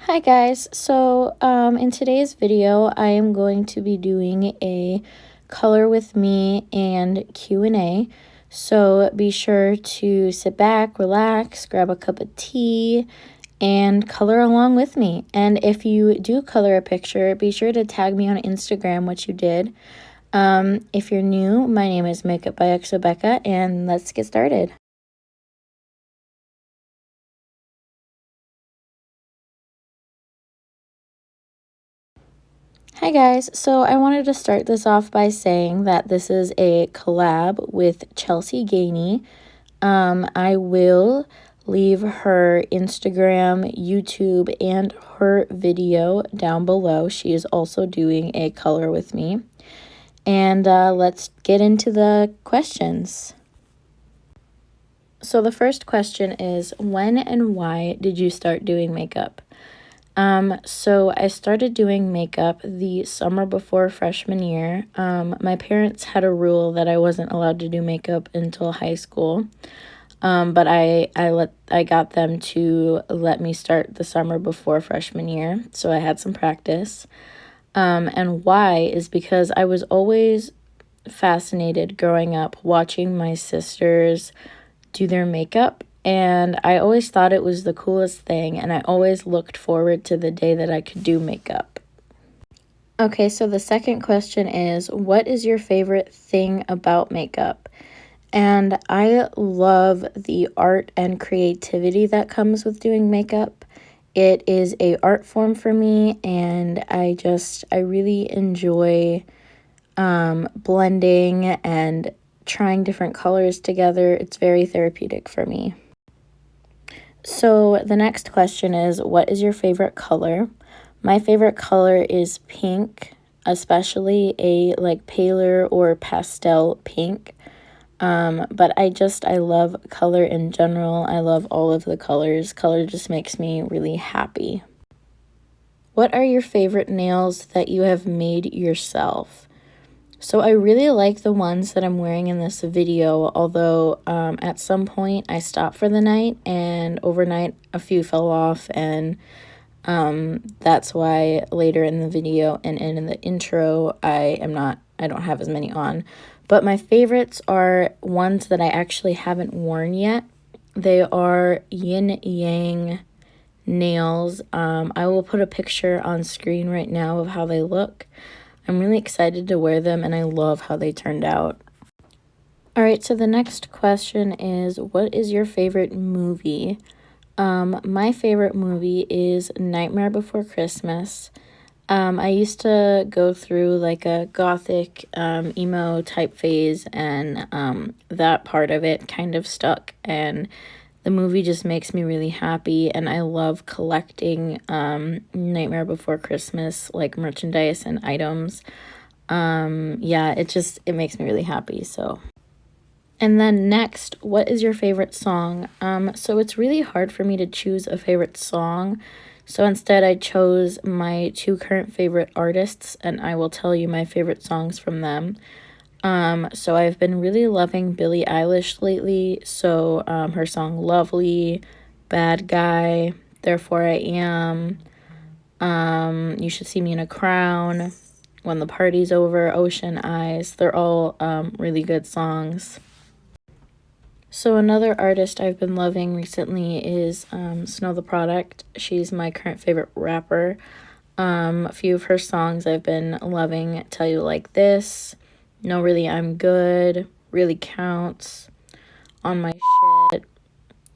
Hi guys, so in today's video I am going to be doing a color with me and Q&A. So be sure to sit back, relax, grab a cup of tea, and color along with me. And if you do color a picture, be sure to tag me on Instagram what you did. If you're new, my name is Makeupbyxobecca, and let's get started. Hi guys, so I wanted to start this off by saying that this is a collab with Chelsea Gainey. I will leave her Instagram, YouTube, and her video down below. She is also doing a color with me. And let's get into the questions. So the first question is, when and why did you start doing makeup? So I started doing makeup the summer before freshman year. My parents had a rule that I wasn't allowed to do makeup until high school. But I got them to let me start the summer before freshman year, so I had some practice. And why is because I was always fascinated growing up watching my sisters do their makeup, and I always thought it was the coolest thing, and I always looked forward to the day that I could do makeup. Okay, so the second question is, what is your favorite thing about makeup? And I love the art and creativity that comes with doing makeup. It is a art form for me, and I really enjoy blending and trying different colors together. It's very therapeutic for me. So the next question is, what is your favorite color? My favorite color is pink, especially a paler or pastel pink. But I love color in general. I love all of the colors. Color just makes me really happy. What are your favorite nails that you have made yourself? So I really like the ones that I'm wearing in this video, although at some point I stopped for the night, and overnight a few fell off, and that's why later in the video and in the intro I don't have as many on. But my favorites are ones that I actually haven't worn yet. They are yin yang nails. I will put a picture on screen right now of how they look. I'm really excited to wear them, and I love how they turned out. Alright, so the next question is, what is your favorite movie? My favorite movie is Nightmare Before Christmas. I used to go through like a gothic emo type phase, and that part of it kind of stuck, and the movie just makes me really happy, and I love collecting Nightmare Before Christmas like merchandise and items. Yeah, it makes me really happy. So, and then next, what is your favorite song? So it's really hard for me to choose a favorite song. So instead I chose my two current favorite artists, and I will tell you my favorite songs from them. So I've been really loving Billie Eilish lately. So her song Lovely, Bad Guy, Therefore I Am, You Should See Me in a Crown, When the Party's Over, Ocean Eyes. They're all really good songs. So another artist I've been loving recently is Snow the Product. She's my current favorite rapper. A few of her songs I've been loving: Tell You Like This, No Really I'm Good, Really Counts, On My Shit,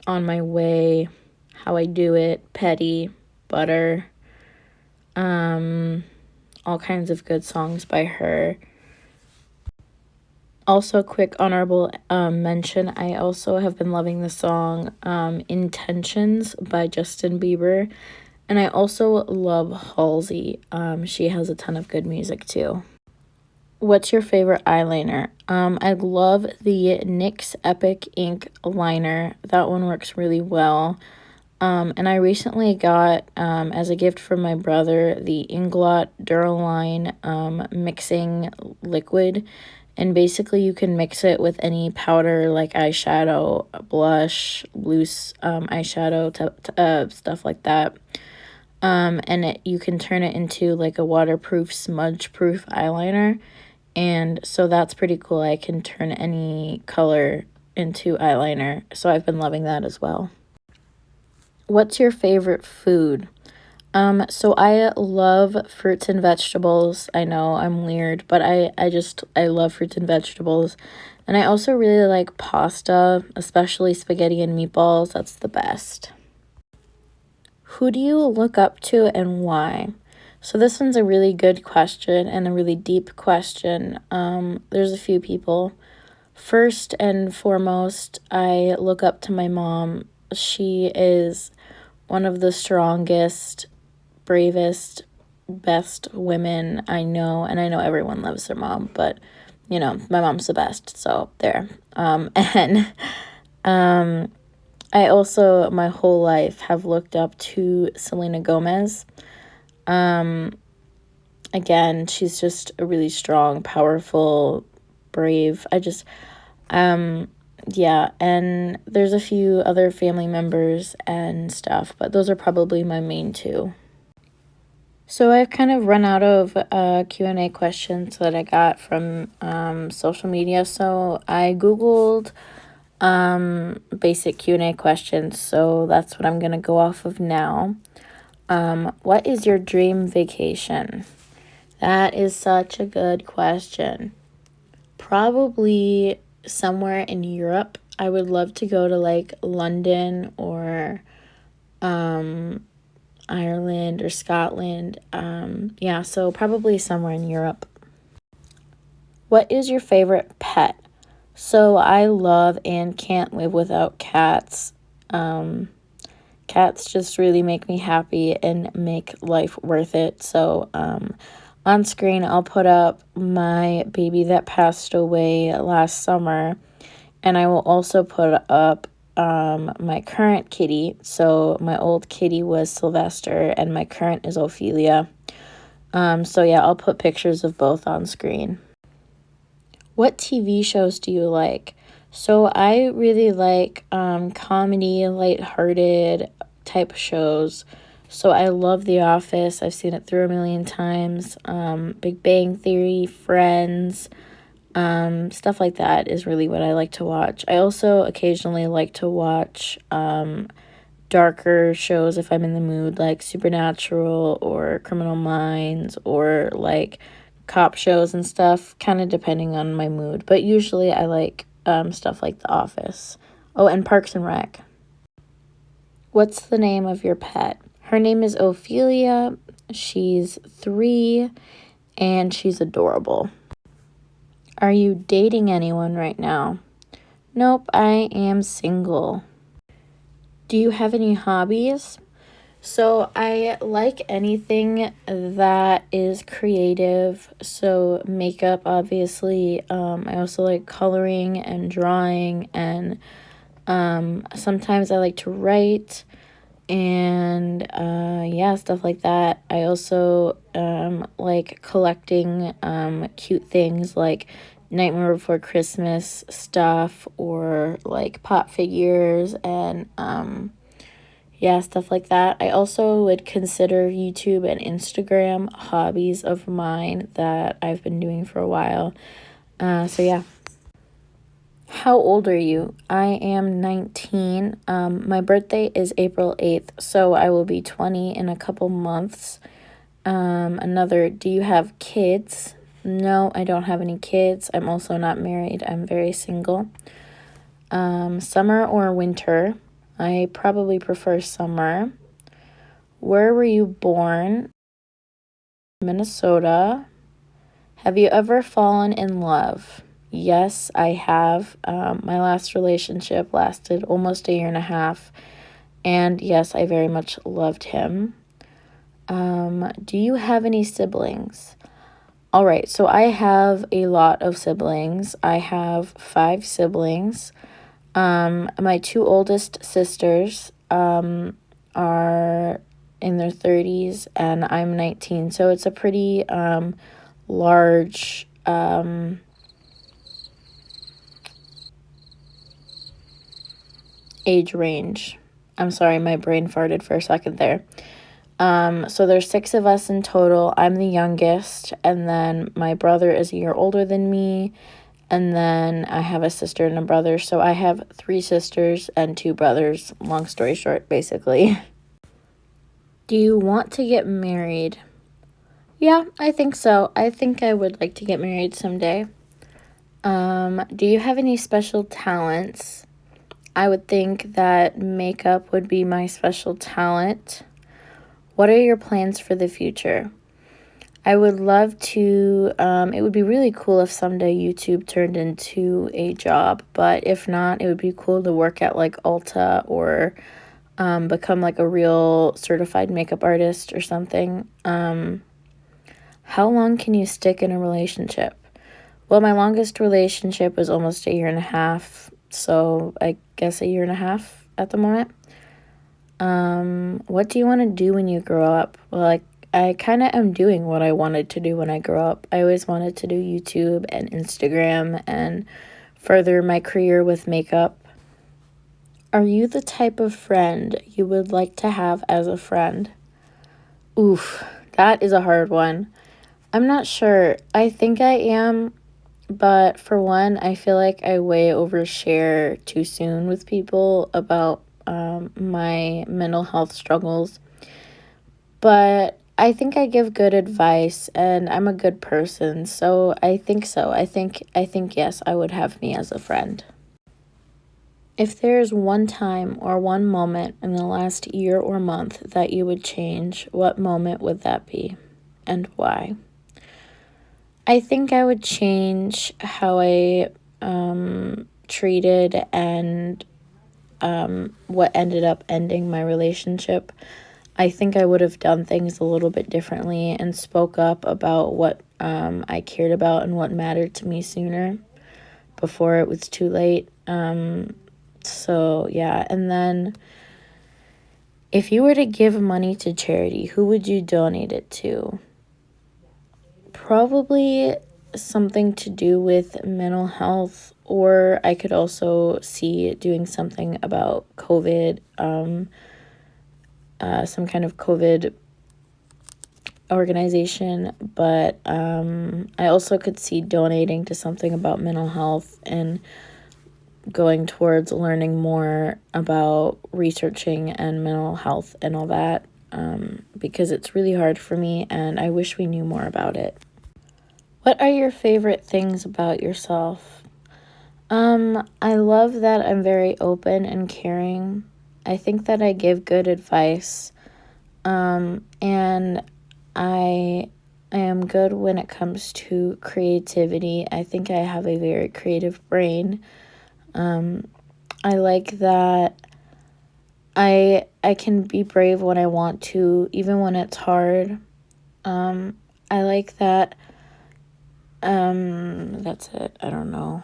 On My Way, How I Do It, Petty, Butter, all kinds of good songs by her. Also, quick honorable mention, I also have been loving the song Intentions by Justin Bieber. And I also love Halsey. She has a ton of good music too. What's your favorite eyeliner? I love the NYX Epic Ink liner. That one works really well. And I recently got, as a gift from my brother, the Inglot Duraline mixing liquid. And basically you can mix it with any powder like eyeshadow, blush, loose eyeshadow, stuff like that. and you can turn it into like a waterproof, smudge-proof eyeliner. And so that's pretty cool. I can turn any color into eyeliner. So I've been loving that as well. What's your favorite food? So I love fruits and vegetables. I know I'm weird, but I love fruits and vegetables. And I also really like pasta, especially spaghetti and meatballs. That's the best. Who do you look up to and why? So this one's a really good question and a really deep question. There's a few people. First and foremost, I look up to my mom. She is one of the strongest, bravest, best women I know, and I know everyone loves their mom, but you know, my mom's the best, so there. And I also, my whole life, have looked up to Selena Gomez. Again, she's just a really strong, powerful, brave. Yeah, and there's a few other family members and stuff, but those are probably my main two. So I've kind of run out of Q&A questions that I got from social media, so I Googled basic Q&A questions, so that's what I'm going to go off of now. What is your dream vacation? That is such a good question. Probably somewhere in Europe. I would love to go to like London or Ireland or Scotland. Yeah, so probably somewhere in Europe. What is your favorite pet? So I love and can't live without cats. Cats just really make me happy and make life worth it. So on screen, I'll put up my baby that passed away last summer, and I will also put up my current kitty. So my old kitty was Sylvester, and my current is Ophelia. So yeah, I'll put pictures of both on screen. What TV shows do you like? So I really like comedy, lighthearted type shows. So I love The Office. I've seen it through a million times. Big Bang Theory, Friends, stuff like that is really what I like to watch. I also occasionally like to watch darker shows if I'm in the mood, like Supernatural or Criminal Minds or like cop shows and stuff, kind of depending on my mood. But usually I like stuff like The Office. Oh, and Parks and Rec. What's the name of your pet? Her name is Ophelia. She's 3 and she's adorable. Are you dating anyone right now? Nope, I am single. Do you have any hobbies? So I like anything that is creative. So makeup, obviously. I also like coloring and drawing, and sometimes I like to write, and yeah, stuff like that. I also like collecting cute things like Nightmare Before Christmas stuff, or like pop figures, and yeah, stuff like that. I also would consider YouTube and Instagram hobbies of mine that I've been doing for a while. So yeah. How old are you? I am 19. My birthday is April 8th, so I will be 20 in a couple months. Do you have kids? No, I don't have any kids. I'm also not married. I'm very single. Summer or winter? I probably prefer summer. Where were you born? Minnesota. Have you ever fallen in love? Yes, I have. My last relationship lasted almost a year and a half. And yes, I very much loved him. Do you have any siblings? All right, so I have a lot of siblings. I have 5 siblings. My 2 oldest sisters are in their 30s, and I'm 19. So it's a pretty large age range. I'm sorry, my brain farted for a second there. So there's 6 of us in total. I'm the youngest, and then my brother is a year older than me, and then I have a sister and a brother. So I have 3 sisters and 2 brothers, long story short, basically. Do you want to get married? Yeah, I think so. I think I would like to get married someday. Do you have any special talents? I would think that makeup would be my special talent. What are your plans for the future? I would love to, it would be really cool if someday YouTube turned into a job, but if not, it would be cool to work at like Ulta or become like a real certified makeup artist or something. How long can you stick in a relationship? Well, my longest relationship was almost a year and a half, so I guess a year and a half at the moment. What do you want to do when you grow up? Well, I kind of am doing what I wanted to do when I grew up. I always wanted to do YouTube and Instagram and further my career with makeup. Are you the type of friend you would like to have as a friend? Oof, that is a hard one. I'm not sure. I think I am, but for one, I feel like I way overshare too soon with people about my mental health struggles. But I think I give good advice and I'm a good person, so I think so. I think yes, I would have me as a friend. If there's one time or one moment in the last year or month that you would change, what moment would that be and why? I think I would change how I treated and what ended up ending my relationship. I think I would have done things a little bit differently and spoke up about what I cared about and what mattered to me sooner before it was too late. So, yeah. And then if you were to give money to charity, who would you donate it to? Probably something to do with mental health, or I could also see doing something about COVID, some kind of COVID organization, but I also could see donating to something about mental health and going towards learning more about researching and mental health and all that, because it's really hard for me and I wish we knew more about it. What are your favorite things about yourself? I love that I'm very open and caring. I think that I give good advice. And I am good when it comes to creativity. I think I have a very creative brain. I like that I can be brave when I want to, even when it's hard. I like that. That's it. I don't know.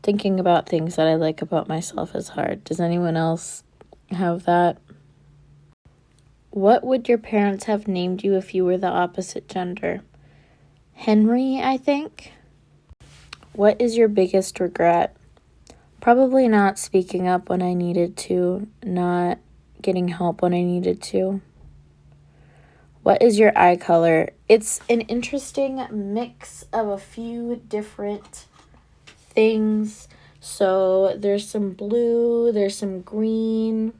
Thinking about things that I like about myself is hard. Does anyone else have that? What would your parents have named you if you were the opposite gender? Henry, I think. What is your biggest regret? Probably not speaking up when I needed to, not getting help when I needed to. What is your eye color? It's an interesting mix of a few different things. So there's some blue, there's some green.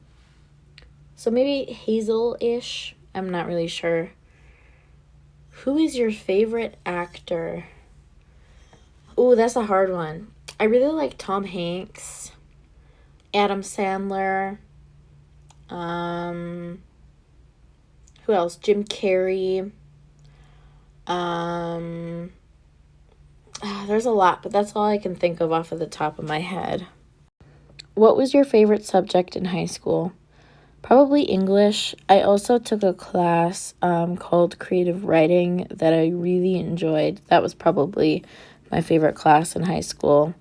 So maybe hazel-ish. I'm not really sure. Who is your favorite actor? Ooh, that's a hard one. I really like Tom Hanks, Adam Sandler, who else? Jim Carrey. There's a lot, but that's all I can think of off of the top of my head. What was your favorite subject in high school? Probably English. I also took a class called creative writing that I really enjoyed. That was probably my favorite class in high school.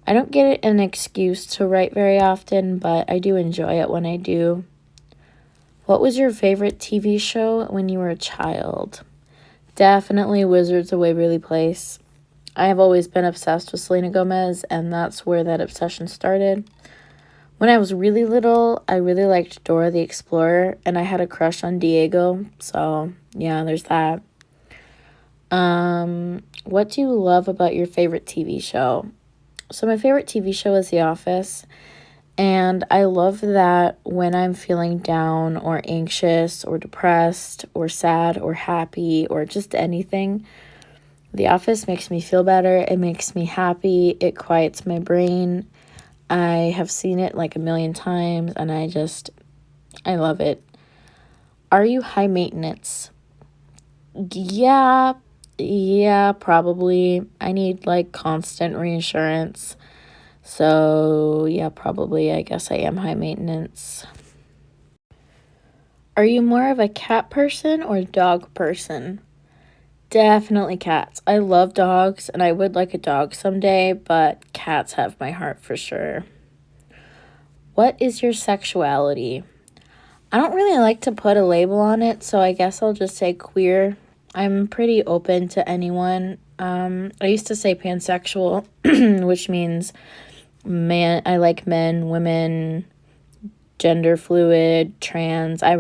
I don't get an excuse to write very often, but I do enjoy it when I do. What was your favorite TV show when you were a child? Definitely Wizards of Waverly Place. I have always been obsessed with Selena Gomez, and that's where that obsession started. When I was really little, I really liked Dora the Explorer, and I had a crush on Diego. So, yeah, there's that. What do you love about your favorite TV show? So, my favorite TV show is The Office, and I love that when I'm feeling down or anxious or depressed or sad or happy or just anything, The Office makes me feel better. It makes me happy. It quiets my brain. I have seen it like a million times, and I love it. Are you high maintenance? Yeah, probably. I need like constant reassurance. So, yeah, probably. I guess I am high maintenance. Are you more of a cat person or dog person? Definitely cats. I love dogs, and I would like a dog someday, but cats have my heart for sure. What is your sexuality? I don't really like to put a label on it, so I guess I'll just say queer. I'm pretty open to anyone. I used to say pansexual, which means I like men, women, gender fluid, trans. I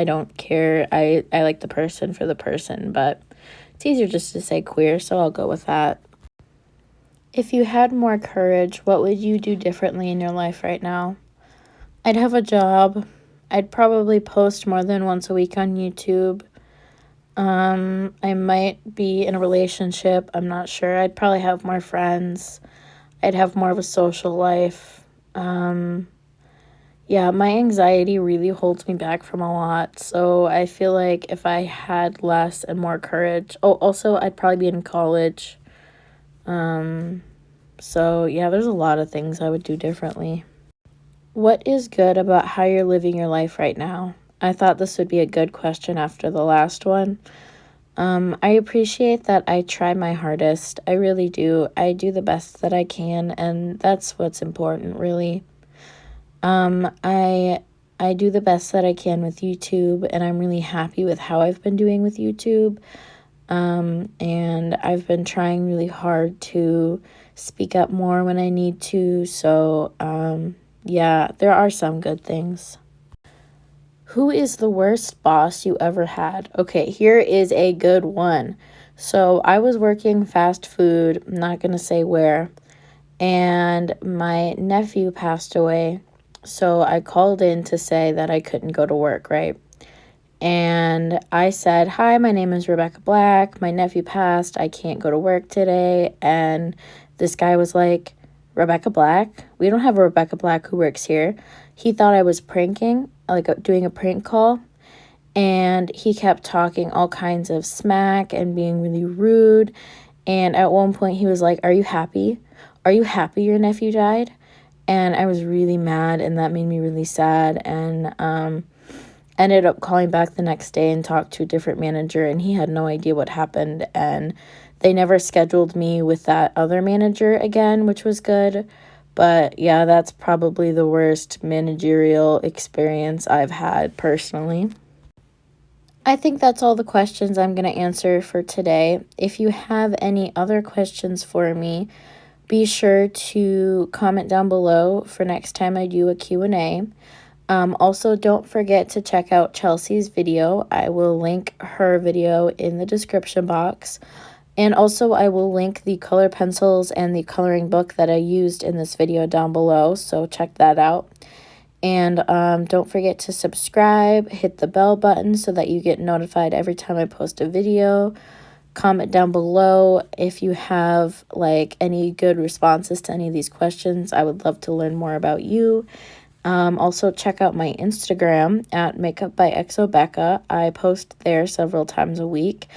don't care. I like the person for the person, but it's easier just to say queer, so I'll go with that. If you had more courage, what would you do differently in your life right now? I'd have a job. I'd probably post more than once a week on YouTube. I might be in a relationship. I'm not sure. I'd probably have more friends. I'd have more of a social life. Yeah, my anxiety really holds me back from a lot. So I feel like if I had less and more courage. Oh, also, I'd probably be in college. So yeah, there's a lot of things I would do differently. What is good about how you're living your life right now? I thought this would be a good question after the last one. I appreciate that I try my hardest. I really do. I do the best that I can, and that's what's important, really. I do the best that I can with YouTube, and I'm really happy with how I've been doing with YouTube. And I've been trying really hard to speak up more when I need to. So, yeah, there are some good things. Who is the worst boss you ever had? Okay, here is a good one. So I was working fast food, I'm not going to say where, and my nephew passed away. So I called in to say that I couldn't go to work, right? And I said, "Hi, my name is Rebecca Black. My nephew passed. I can't go to work today." And this guy was like, "Rebecca Black? We don't have a Rebecca Black who works here." He thought I was pranking, like doing a prank call. And he kept talking all kinds of smack and being really rude. And at one point he was like, "Are you happy? Are you happy your nephew died?" And I was really mad, and that made me really sad. And ended up calling back the next day and talked to a different manager, and he had no idea what happened. And they never scheduled me with that other manager again, which was good. But yeah, that's probably the worst managerial experience I've had personally. I think that's all the questions I'm going to answer for today. If you have any other questions for me, be sure to comment down below for next time I do a Q&A. Also, don't forget to check out Chelsea's video. I will link her video in the description box. And also, I will link the color pencils and the coloring book that I used in this video down below, so check that out. And don't forget to subscribe, hit the bell button so that you get notified every time I post a video. Comment down below if you have like any good responses to any of these questions. I would love to learn more about you. Also, check out my Instagram at Makeupbyxobecca. I post there several times a week.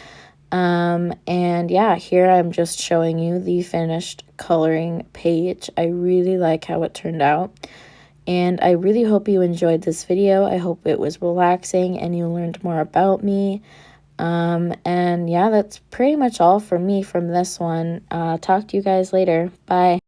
And yeah, here I'm just showing you the finished coloring page. I really like how it turned out. And I really hope you enjoyed this video. I hope it was relaxing and you learned more about me. And yeah, that's pretty much all for me from this one. Talk to you guys later. Bye.